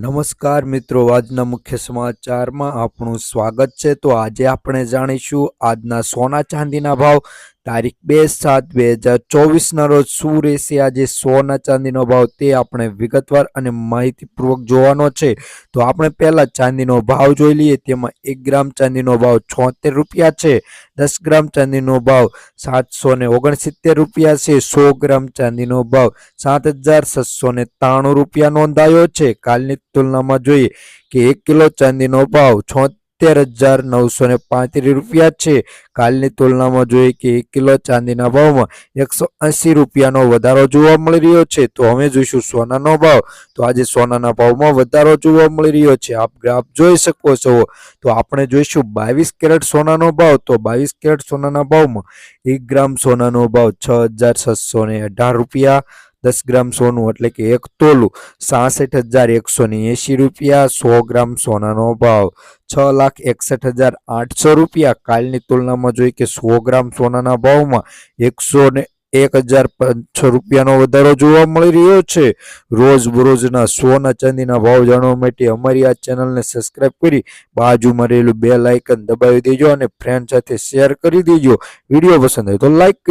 નમસ્કાર મિત્રો, આજના મુખ્ય સમાચારમાં આપણું સ્વાગત છે। તો આજે આપણે જાણીશું આજના સોના ચાંદીના ભાવ તારીખ 2/7/2024 રોજ શું રહેશે। આજે સોના ચાંદીનો ભાવ તે આપણે વિગતવાર અને માહિતીપૂર્વક જોવાનો છે। તો આપણે પહેલા ચાંદીનો ભાવ જોઈ લઈએ। તેમાં 1 ગ્રામ ચાંદીનો ભાવ 76 રૂપિયા છે। 10 ગ્રામ ચાંદીનો ભાવ 769 રૂપિયા છે। 100 ગ્રામ ચાંદીનો ભાવ 7,693 રૂપિયા નોંધાયો છે। કાલની तुलना જોઈએ કે 1 કિલો ચાંદીનો ભાવ 76,935 રૂપિયા છે। કાલની તુલનામાં જોઈએ કે 1 કિલો ચાંદીના ભાવમાં 180 રૂપિયાનો વધારો જોવા મળી રહ્યો છે। તો હવે જોઈશું સોનાનો ભાવ। તો આજે સોનાના ભાવમાં વધારો જોવા મળી રહ્યો છે, આપ ગ્રાફ જોઈ શકો છો। તો આપણે જોઈશું 22 કેરેટ સોનાનો ભાવ। તો 22 કેરેટ સોનાના ભાવમાં 1 ગ્રામ સોનાનો ભાવ 6,618 રૂપિયા। 10 ગ્રામ સોનું એટલે કે 1 તોલું 66,180 રૂપિયા। 100 ગ્રામ સોનાનો ભાવ 6,61,800 રૂપિયા। કાલની તુલનામાં જોઈએ કે 100 ગ્રામ સોનાના ભાવમાં 101,500 રૂપિયાનો વધારો જોવા મળી રહ્યો છે। રોજબરોજના સોના ચાંદીના ભાવ જાણવા માટે અમારી આ ચેનલને સબસ્ક્રાઇબ કરી બાજુમાં રહેલું બેલ આઇકન દબાવી દેજો અને ફ્રેન્ડ સાથે શેર કરી દેજો। વિડીયો પસંદ આવે તો લાઈક